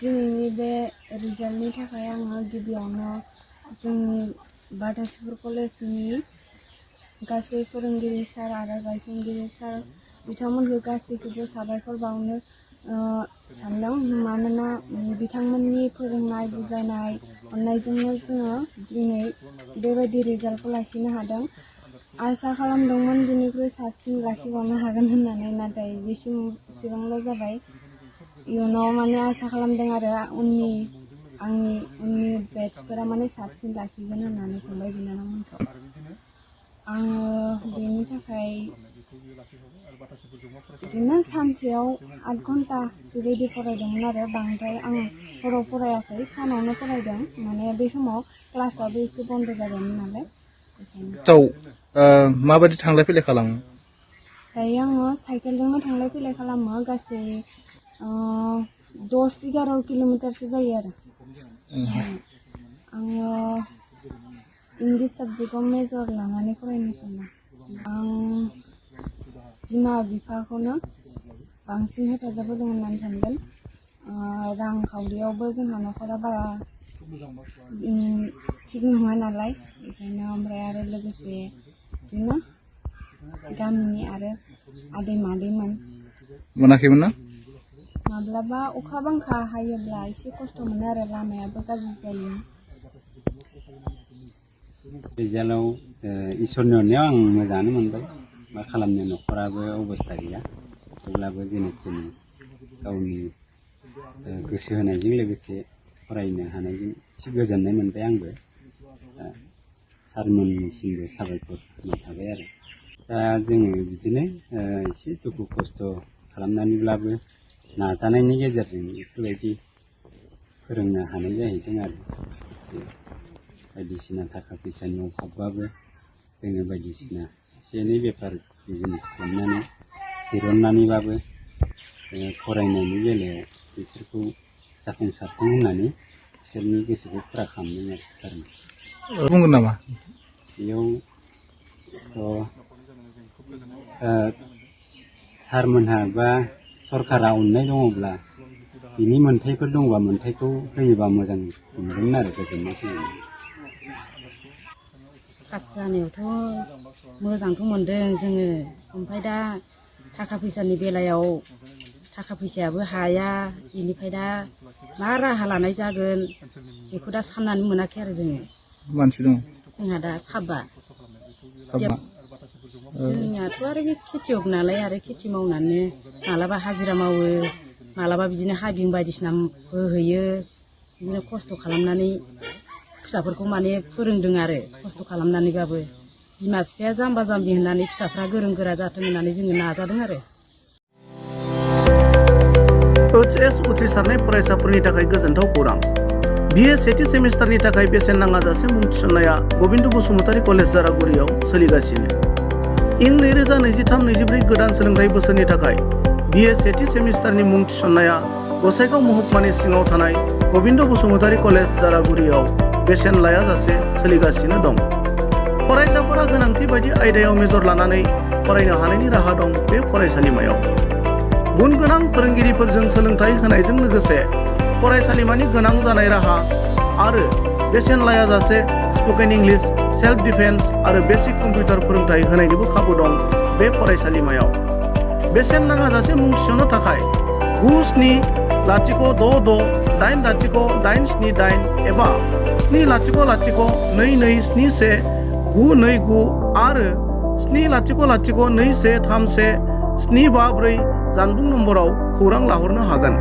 दिनैनि बे रिजाल्टनि थाखाय आङो गिबियावनो जोंनि बाटासिपुर कलेजनि गासै फोरोंगिरि सार आरो गायसनगिरि सार बिथांमोनखौ गासैखौबो साबायखर बावनो सानदों। मानोना बिथांमोननि फोरोंनाय बुजायनाय अननायजोंनो जोङो दिनै बेबायदि रिजाल्टखौ लाखिनो हादों। आसा खालामदोंमोन बिनिख्रुइ साबसिन लाखिबावनो हागोन होननानै, नाथाय बेसिबांल' जाबाय। इयुनाव माने आसा खालामदों आरो आंनि उननि बेट्सफोरा माने साबसिन लाखिगोन होननानै फंबाय बिनानावमोनखौ। आङो बेनि थाखाय बिदिनो सानसेयाव 8 घन्टा बेबायदि फरायदोंमोन आरो बांद्राय आं हराव फरायाखै, सानावनो फरायदों। माने बे समाव क्लासाबो एसे बन्द' जादोंमोन नालाय बेखायनो। माबायदि थांलाय फैलाय खालामो? दायो आङो साइकेलजोंनो थांलाय फैलाय खालामो। गासै 10-11 किल'मिटारसो जायो आरो। आङो इंलिस साबजेक्टआव मेजर लानानै फरायनो सानदों। आं बिमा बिफाखौनो बांसिन हेफाजाब होदों होननानै सानगोन। रांखावरियावबो जोंहा न'खरा बारा थिग नङा नालाय, बेखायनो ओमफ्राय आरो लोगोसे बिदिनो गामिनि आरो आदै मादैमोन। मोनाखैमोन ना? माब्लाबा अखा बांखा हायोब्ला एसे खस्थ' मोनो आरो लामायाबो गाज्रि जायो। रिजाल्टआव इसोरनि अननायाव आं मोजाङानो मोनबाय। मा खालामनो, न'खराबो अबस्था गैया। थेवब्लाबो जेने थेने गावनि गोसो होनायजों लोगोसे फरायनो हानायजों एसे गोजोननाय मोनबाय आंबो। सारमोननिसिमबो साबायखर होनाय थाबाय आरो। दा जोङो बिदिनो एसे दुखु खस्थ' खालामनानैब्लाबो नाजानायनि गेजेरजों बेफोरबायदि फोरोंनो हानाय जाहैदों आरो। एसे बायदिसिना थाखा फैसानि अभाबबाबो जोङो बायदिसिना एसे एनै बेफार बिजनेस खालामनानै दिरुननानैबाबो फरायनायनि बेलायाव बिसोरखौ जाफुंसारथों होननानै बिसोरनि गोसोखौ फुरा खालामदों आरो सारमोन। बुंगोन नामा? बेयावथ' सारमोनहा बा सरकारा अननाय दङब्ला, बिनि मोन्थायफोर दङबा मोन्थायखौ होयोबा मोजां मोनगोन आरो, गोजोननाय फैगोन। पास जानायावथ' मोजांथ' मोनदों जोङो। ओमफ्राय दा थाखा फैसानि बेलायाव थाखा फैसायाबो हाया। बेनिफ्राय दा मा राहा लानाय जागोन बेखौ दा साननानै मोनाखै आरो जोङो। मानसि दं जोंहा दा साबा। जोंनियाथ' आरो बे खेथियग नालाय, आरो खेथि मावनानै मालाबा हाजिरा मावो, मालाबा बिदिनो हाबिं बायदिसिना होहैयो। बिदिनो खस्थ' खालामनानै फिसाफोरखौ माने फोरोंदों आरो, खस्थ' खालामनानैबाबो। बिमा बिफाया जाम्बा जाम्बि होननानै फिसाफ्रा गोरों गोरा जाथों होननानै जोङो नाजादों आरो। HS उथ्रिसारनाय फरायसाफोरनि थाखाय गोजोनथाव खौरां। BA सेथि सेमिस्टारनि थाखाय बेसेन नाङाजासे मुं थिसननाया गबिन्द बसुमतारी कलेज जारागुरियाव सोलिगासिनो। इं 2023-24 गोदान सोलोंथाइ बोसोरनि थाखाय BA सेथि सेमिस्टारनि मुं थिसननाया गसाइगाव महकुमानि सिङाव थानाय गबिन्द बसुमतारी कलेज जारागुरियाव बेसेन लायाजासे सोलिगासिनो दं। फरायसाफोरा गोनांथि बायदि आयदायाव मेजर लानानै फरायनो हानायनि राहा दं बे फरायसालिमायाव। गुन गोनां फोरोंगिरिफोरजों सोलोंथाइ होनायजों लोगोसे फरायसालिमानि गोनां जानाय राहा आरो बेसेन लायाजासे स्पकेन इंलिश, सेल्फ डिफेन्स आरो बेसिक कम्पिउटार फोरोंथाइ होनायनिबो खाबु दं बे फरायसालिमायाव। बेसेन नाङाजासे मुं थिसननो थाखाय 97-66-80878 एबा 700-2271-929 आरो 700-2131-754 जानबुं नम्बराव खौरां लाहरनो हागोन।